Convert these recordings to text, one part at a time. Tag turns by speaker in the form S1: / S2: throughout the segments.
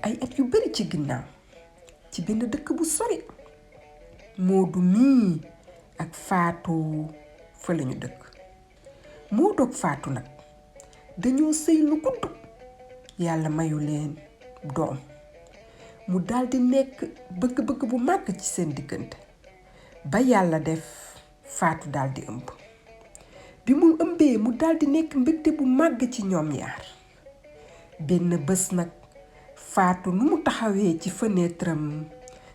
S1: ay at yu bari ci ginnaaw ci benn dëkk bu sori Moodu mii ak Faatu fa lañu dëkk. Moodu ak Faatu nag dañoo sëy lu gudd yàlla mayu leen doom mu daldi nekk bëgg-bëgg bu màgg ci seen diggante ba yàlla def Faatu daldi ëmb. bi mu ëmbee mu daldi nekk mbégte bu màgg ci ñoom ñaar. benn bés nag Faatu nu mu taxawee ci fenêtre am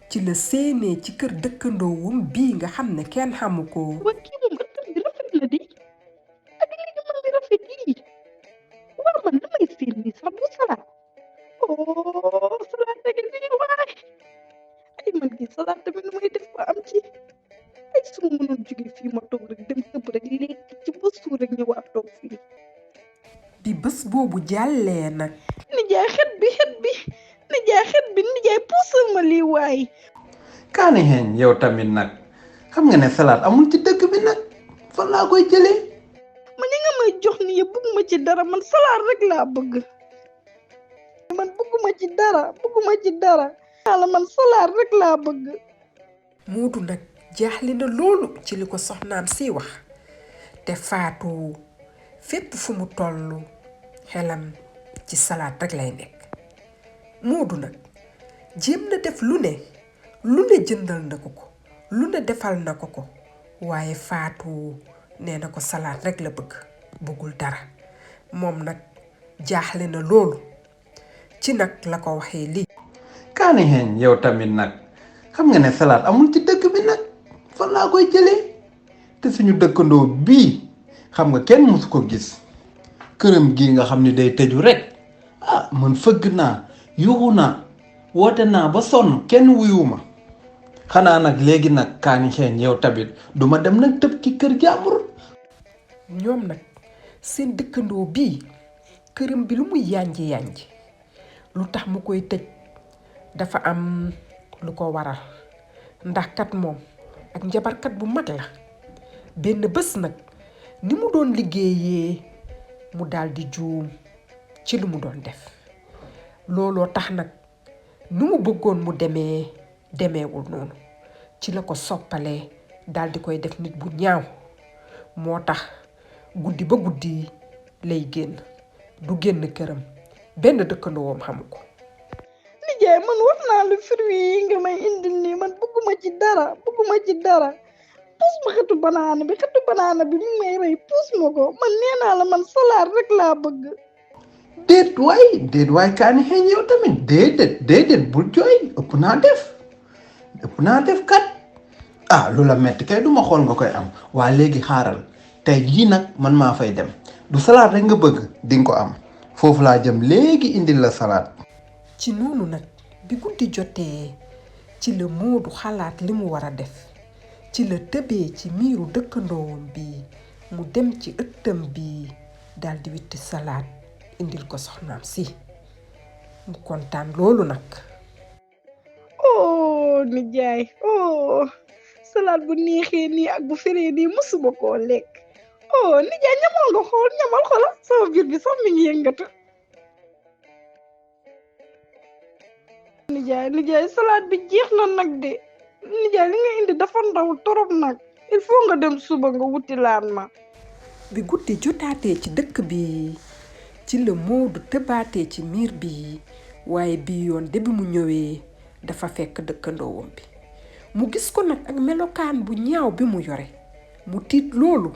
S1: ci la séenee ci kër dëkkandoowam bii nga xam ne kenn xamu ko.
S2: waa kii moom ëttam bi rafet la di ak li ñu mën di rafet yi waa man damay séen ni sax du salaat salaat dëgg lii waay ay man kii salaat tamit nu may def ba am ci ay su ma mënoon jóge fii ma toog rek dem tëb rek lekk ci ba suur rek ñëwaat toog fii.
S1: bi bés boobu jàllee nag.
S2: nijaay xet bi nijaay puusal ma lii waay.
S3: kaani xeeñ yow tamit nag xam nga ne salaat amul ci dëkk bi nag fan laa koy jëlee.
S2: man ñi nga may jox ni yëpp bëgguma ci dara man salaat rek laa bëgg. man bëgguma ci dara. yàlla man salaat rek laa bëgg.
S1: Moodu nag jaaxle na loolu ci li ko soxnaam si wax te Faatu fépp fu mu tollu xelam ci salaat rek lay nekk. Moodu nag jéem na def lu ne jëndal na ko lu ne defal na ko waaye Faatu nee na ko salaat rek la bëggul dara. moom nag jaaxle na loolu ci nag la ko waxee lii.
S3: kaani xeeñ yow tamit nag xam nga ne salaat amul ci dëkk bi nag fan laa koy jëlee te suñu dëkkandoo bii xam nga kenn mësu ko gis këram gii nga xam ni day tëju rek man fëgg naa yuuxu naa woote naa ba sonn kenn wuyuma xanaa nag léegi nag kaani xeeñ yow tamit duma dem nag tëb ci kër jàmbur.
S1: ñoom nag seen dëkkandoo bii këram bi lu muy yànji lu tax mu koy tëj dafa am lu ko waral ndax kat moom ak njabarkat bu mag la. benn bés nag ni mu doon liggéeyee mu daldi juum ci lu mu doon def looloo tax nag nu mu bëggoon mu demeewul noonu ci la ko soppalee daldi koy def nit bu ñaaw moo tax guddi ba guddi lay génn du génn këram benn dëkkandoowam xamu ko.
S2: nijaay man wax naa lu fruit yi nga may indil nii man bëgguma ci dara puus ma xetu banaana bi mu may rey puus ma ko man nee naa la man salaat rek laa bëgg.
S3: déet waay kaani xeeñ yow tamit déedéet bul jooy ëpp naa def kat lu la metti kay duma xool nga koy am waa léegi xaaral tey jii nag man maa fay dem du salaat rek nga bëgg dinga ko am foofu laa jëm léegi indil la salaat.
S1: ci noonu nag bi guddi jotee ci la Moodu xalaat li mu war a def ci la tëbee ci miiru dëkkandoowam bi mu dem ci ëttam bi daldi witti salaat indil ko soxnaam si mu kontaan loolu nag.
S2: nijaay salaat bu neexee nii ak bu feree nii musuma koo lekk nijaay ñamal xoolal sama biir bi sax mi ngi yëngatu. nijaay salaat bi jeex na nag de nijaay li nga indi dafa ndaw torop nag il faut nga dem suba nga wuti laan ma.
S1: bi guddi jotaatee ci dëkk bi ci la Moodu tëbaatee ci miir bi waaye bii yoon de bi mu ñëwee dafa fekk dëkkandoowam bi mu gis ko nag ak melokaan bu ñaaw bi mu yore mu tiit loolu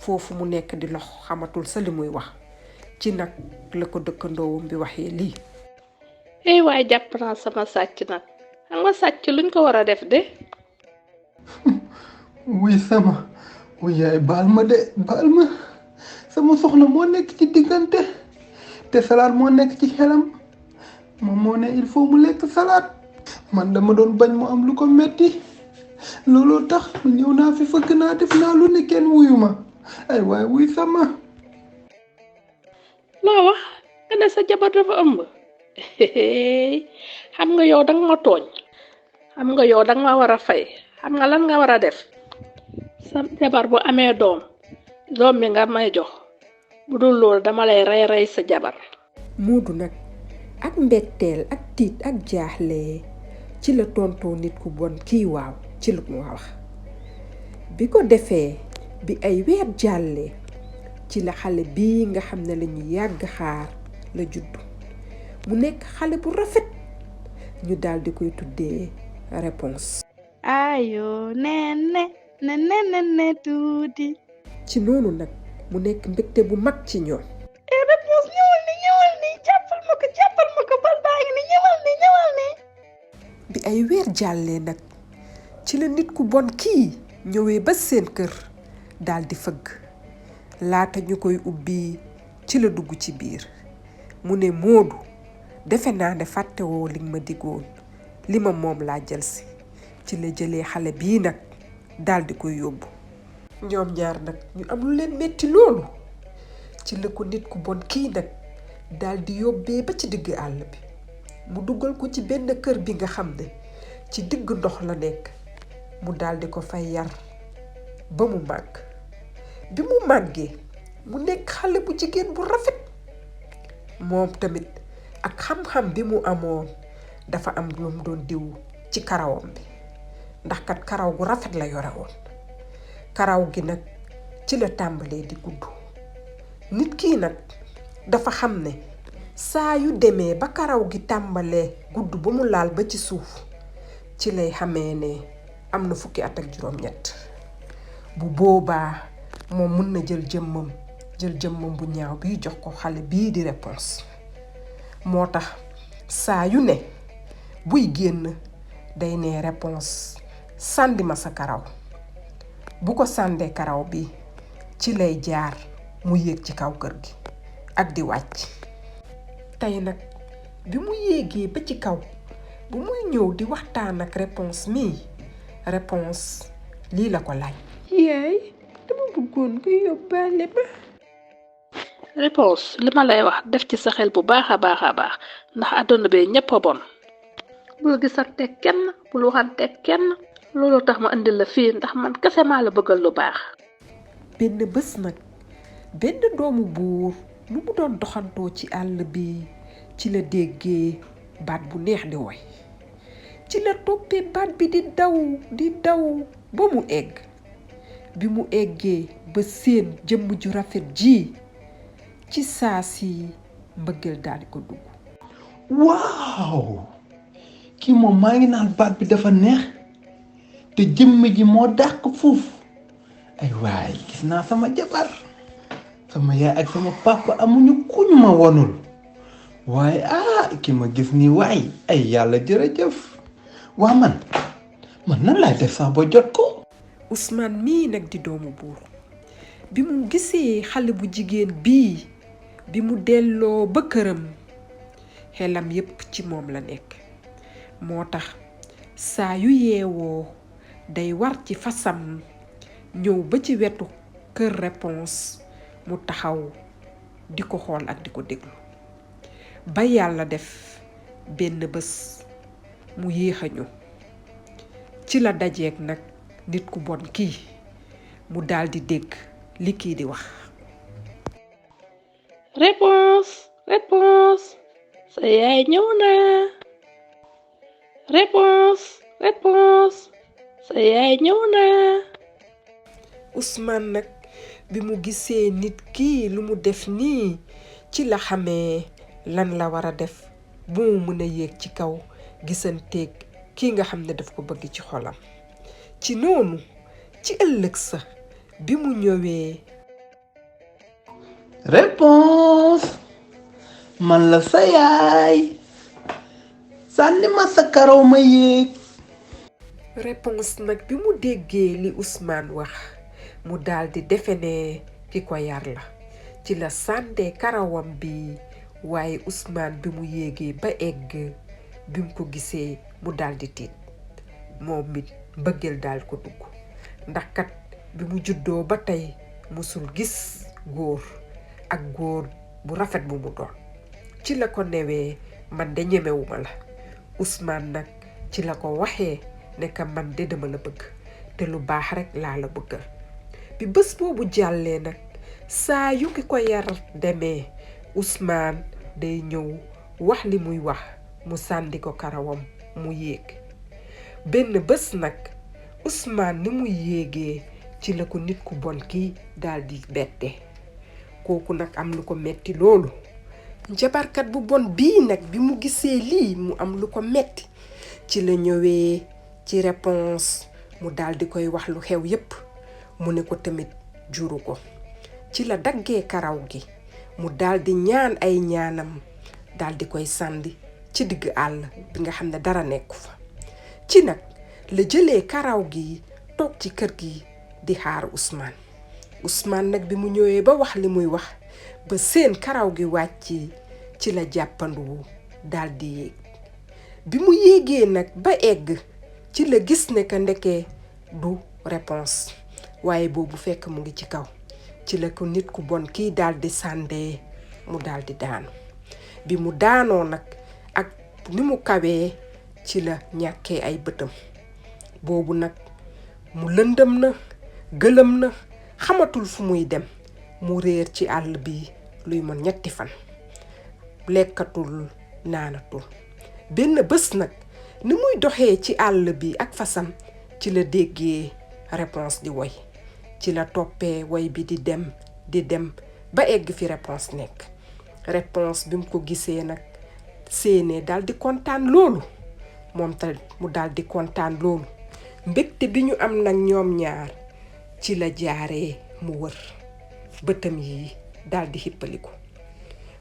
S1: foofu mu nekk di lox xamatul sa li muy wax ci nag la ko dëkkandoowam bi waxee lii.
S4: waaye jàpp naa sama sàcc nag xam nga sàcc luñ ko war a def de.
S3: wuy yaay baal ma sama soxna moo nekk ci diggante te salaat moo nekk ci xelam moom moo ne il faut mu lekk salaat man dama doon bañ mu am lu ko metti looloo tax ñëw naa fi fëgg naa def naa lu ne kenn wuyu ma ay waay wuy sama.
S4: loo wax nga ne sa jabar dafa ëmb xam nga yow danga ma tooñ xam nga yow danga ma war a fay xam nga lan nga war a def sa jabar bu amee doom bi nga may jox bu dul loolu dama lay rey sa jabar.
S1: Moodu nag ak mbetteel ak tiit ak jaaxle ci la tontoo nit ku bon kii waaw ci lu mu wax. bi ko defee bi ay weer jàllee ci la xale bii nga xam ne lañu yàgg xaar la juddu mu nekk xale bu rafet ñu daldi koy tuddee Réponse.
S2: ayo ne tuuti.
S1: ci noonu nag mu nekk mbégte bu mag ci ñoom.
S2: Réponse ñëwal ni jàppal ma ko bal baa ngi ni ñëwal ni.
S1: bi ay weer jàllee nag ci la nit ku bon kii ñëwee ba seen kër daldi fëgg laata ñu koy ubbi ci la dugg ci biir mu ne Moodu defe naa ne fàttewoo li ma diggoon li ma moom laa jëlsi ci la jëlee xale bii nag daldi koy yóbbu. ñoom ñaar nag ñu am lu leen metti loolu ci la ko nit ku bon kii nag daldi yóbbee ba ci digg àll bi mu dugal ko ci benn kër bi nga xam ne ci digg ndox la nekk mu daldi ko fay yar ba mu màgg. bi mu màggee mu nekk xale bu jigéen bu rafet moom tamit ak xam-xam bi mu amoon dafa am lu mu doon diw ci karawam bi ndax kat karaw gu rafet la yore woon. karaw gi nag ci la tàmbalee di gudd nit kii nag dafa xam ne saa yu demee ba karaw gi tàmbalee gudd ba mu laal ba ci suuf ci lay xamee ne am na fukki at ak juróom-ñett bu boobaa moom mën na jël jëmmam bu ñaaw bii jox ko xale bii di Réponse. moo tax saa yu ne buy génn day ne Réponse sàndi ma sa karaw bu ko sàndee karaw bi ci lay jaar mu yéeg ci kaw kër gi ak di wàcc. tey nag bi mu yéegee ba ci kaw bu muy ñëw di waxtaan ak Réponse mii Réponse lii la ko laaj.
S2: yaay dama bëggoon nga yóbbaale ma.
S4: Réponse li ma lay wax def ci sa xel bu baax a baax ndax àdduna bi ñëpp a bon bul gisante kenn bul waxante kenn loolu tax ma indil la fii ndax man kese maa la bëggal lu baax.
S1: benn bés nag benn doomu buur lu mu doon doxantoo ci àll bi ci la déggee baat bu neex di woy ci la toppee baat bi di daw ba mu egg bi mu eggee ba seen jëmm ju rafet ji ci saa si mbëggeel daal di ko dugg.
S3: waaw kii moom maa ngi naan baat bi dafa neex te jëmm ji moo dàq fuuf ay waay gis naa sama jabar sama yaay ak sama papa amuñu kuñ ma wonul waaye ki ma gis nii waay ay yàlla jërëjëf waa man nan laay def sax ba jot ko.
S1: Ousmane mii nag di doomu buur bi mu gisee xale bu jigéen bii bi mu delloo ba këram xelam yépp ci moom la nekk moo tax saa yu yeewoo day war ci fasam ñëw ba ci wetu kër Réponse mu taxaw di ko xool ak di ko déglu ba yàlla def benn bés mu yéex a ñëw ci la dajeek nag nit ku bon kii mu daldi dégg li kii di wax.
S4: Réponse sa yaay ñëw na. Réponse sa yaay ñëw na.
S1: Ousmane nag bi mu gisee nit kii lu mu def nii ci la xamee lan la war a def bu mu mën a yéeg ci kaw gisanteeg kii nga xam ne daf ko bëgg ci xolam. ci noonu ci ëllëg sa bi mu ñëwee.
S3: Réponse man la sa yaay sànni ma sa karaw ma yéeg.
S1: Réponse nag bi mu déggee li Ousmane wax mu daldi defe ne ki ko yar la ci la sàndee karawam bi waaye Ousmane bi mu yéegee ba egg bi mu ko gisee mu daldi tiit moom it mbëggeel daal ko dugg ndax kat bi mu juddoo ba tey musul gis góor ak góor bu rafet bu mu doon ci la ko newee man de ñemewuma la. Ousmane nag ci la ko waxee ne ka man de dama la bëgg te lu baax rekk laa la bëggal. bi bés boobu jàllee nag saa yu ki ko yar demee Ousmane day ñëw wax li muy wax mu sànni ko karawam mu yéeg. benn bés nag Ousmane ni muy yéegee ci la ko nit ku bon kii daldi bette. kooku nag am lu ko metti loolu. njabarkat bu bon bii nag bi mu gisee lii mu am lu ko metti ci la ñëwee ci réponse mu daldi koy wax lu xew yépp mu ne ko tamit juru ko. ci la daggee karaw gi mu daldi ñaan ay ñaanam daldi koy sànni ci digg àll bi nga xam ne dara nekku fa. ci nag la jëlee karaw gi toog ci kër gi di xaar Ousmane nag bi mu ñëwee ba wax li muy wax ba seen karaw gi wàcc ci la jàppandu daldi yéeg. bi mu yéegee nag ba egg ci la gis ne que ndeke du réponse waaye boobu fekk mu ngi ci kaw. ci la ko nit ku bon kii daldi sàndee mu daldi daanu. bi mu daanoo nag ak ni mu kawee ci la ñàkkee ay bëtam. boobu nag mu lëndëm na gëlëm na xamatul fu muy dem mu réer ci àll bi luy mën 3 fan lekkatul naanatul. benn bés nag ni muy doxee ci àll bi ak fasam ci la déggee réponse di woy. ci la toppee woy bi di dem ba egg fi réponse nekk. réponse bi mu ko gisee nag séenee daldi kontaan loolu moom tamit mu daldi kontaan loolu. mbégte bi ñu am nag ñoom ñaar ci la jaaree mu wër bëtam yi daldi xippaliku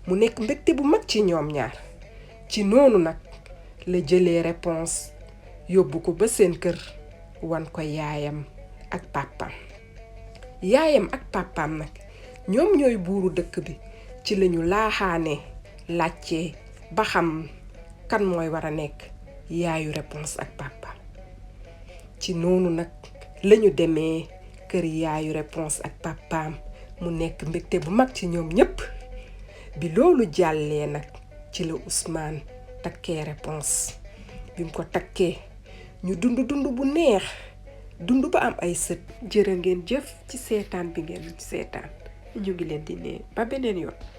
S1: mu nekk mbégte bu mag ci ñoom ñaar. ci noonu nag la jëlee réponse yóbbu ko ba seen kër wan ko yaayam ak pàppam. yaayam ak pàppam nag ñoom ñooy buuru dëkk bi. ci lañu laaxaane laajte ba xam kan mooy war a nekk yaayu réponse ak pàppam. ci noonu nag lañu demee kër yaayu réponse ak pàppam mu nekk mbégte bu mag ci ñoom ñépp. bi loolu jàllee nag ci la Ousmane takkee réponse. bi mu ko takkee ñu dund bu neex dund ba am ay sët. jërë ngeen jëf ci seetaan bi ngeen seetaan ñu ngi leen di ne ba beneen yoon.